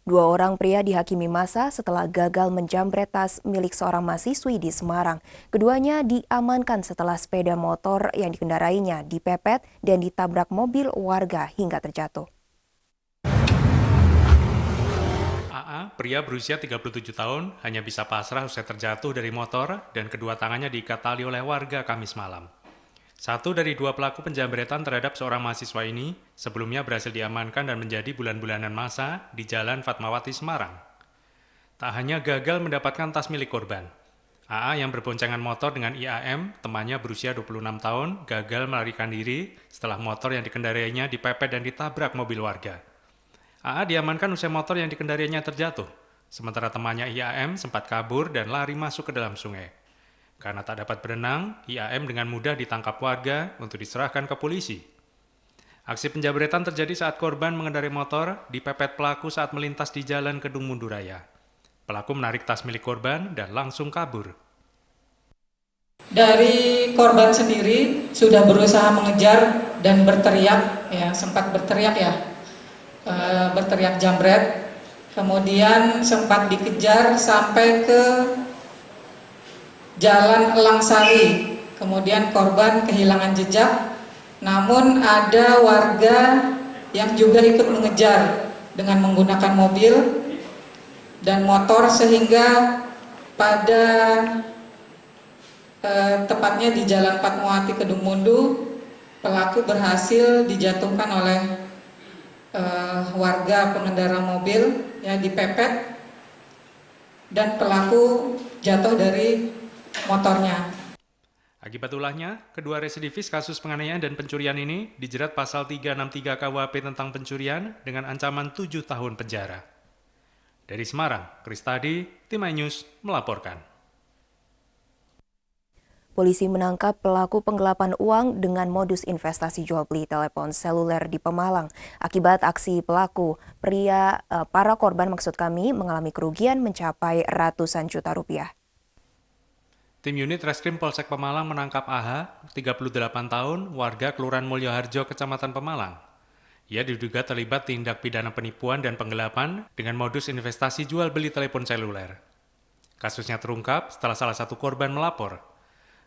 Dua orang pria dihakimi massa setelah gagal menjamret tas milik seorang mahasiswi di Semarang. Keduanya diamankan setelah sepeda motor yang dikendarainya dipepet dan ditabrak mobil warga hingga terjatuh. AA, pria berusia 37 tahun, hanya bisa pasrah usai terjatuh dari motor dan kedua tangannya diikat tali oleh warga Kamis malam. Satu dari dua pelaku penjambretan terhadap seorang mahasiswa ini sebelumnya berhasil diamankan dan menjadi bulan-bulanan masa di Jalan Fatmawati, Semarang. Tak hanya gagal mendapatkan tas milik korban, AA yang berboncengan motor dengan IAM, temannya berusia 26 tahun, gagal melarikan diri setelah motor yang dikendarainya dipepet dan ditabrak mobil warga. AA diamankan usai motor yang dikendarainya terjatuh, sementara temannya IAM sempat kabur dan lari masuk ke dalam sungai. Karena tak dapat berenang, IAM dengan mudah ditangkap warga untuk diserahkan ke polisi. Aksi penjambretan terjadi saat korban mengendarai motor dipepet pelaku saat melintas di Jalan Kedung Mundu Raya. Pelaku menarik tas milik korban dan langsung kabur. Dari korban sendiri sudah berusaha mengejar dan berteriak, sempat berteriak berteriak jambret. Kemudian sempat dikejar sampai ke Jalan Elangsari. Kemudian korban kehilangan jejak, namun ada warga yang juga ikut mengejar dengan menggunakan mobil dan motor sehingga pada tepatnya di Jalan Fatmawati Kedung Mundu, pelaku berhasil dijatuhkan oleh warga pengendara mobil dipepet dan pelaku jatuh dari motornya. Akibat ulahnya, kedua residivis kasus penganiayaan dan pencurian ini dijerat pasal 363 KUHP tentang pencurian dengan ancaman 7 tahun penjara. Dari Semarang, Kristadi, Tim iNews melaporkan. Polisi menangkap pelaku penggelapan uang dengan modus investasi jual beli telepon seluler di Pemalang. Akibat aksi pelaku, para korban mengalami kerugian mencapai ratusan juta rupiah. Tim unit Reskrim Polsek Pemalang menangkap AH, 38 tahun, warga Kelurahan Mulyoharjo, Kecamatan Pemalang. Ia diduga terlibat tindak pidana penipuan dan penggelapan dengan modus investasi jual beli telepon seluler. Kasusnya terungkap setelah salah satu korban melapor.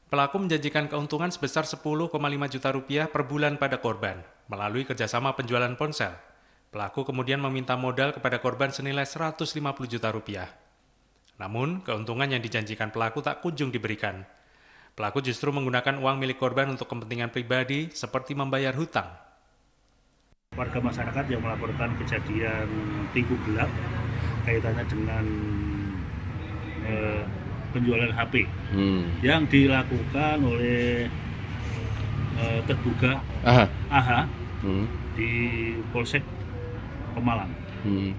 Pelaku menjanjikan keuntungan sebesar 10,5 juta rupiah per bulan pada korban, melalui kerjasama penjualan ponsel. Pelaku kemudian meminta modal kepada korban senilai 150 juta rupiah. Namun, keuntungan yang dijanjikan pelaku tak kunjung diberikan. Pelaku justru menggunakan uang milik korban untuk kepentingan pribadi seperti membayar hutang. Warga masyarakat yang melaporkan kejadian tipu gelap kaitannya dengan penjualan HP yang dilakukan oleh terduga AH di Polsek Pemalang.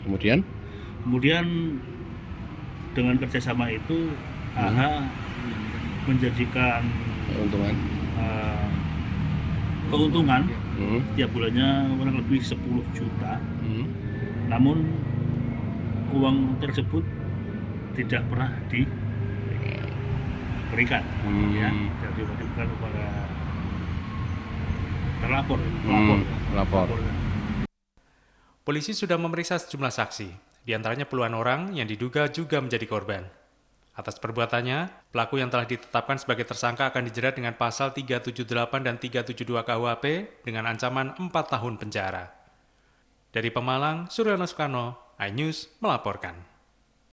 Kemudian dengan kerjasama itu AH menjanjikan keuntungan tiap bulannya kurang lebih 10 juta. Namun uang tersebut tidak pernah diberikan, tidak diberikan kepada pelapor. Polisi sudah memeriksa sejumlah saksi, di antaranya puluhan orang yang diduga juga menjadi korban. Atas perbuatannya, pelaku yang telah ditetapkan sebagai tersangka akan dijerat dengan pasal 378 dan 372 KUHP dengan ancaman 4 tahun penjara. Dari Pemalang, Suryono Soekarno, iNews melaporkan.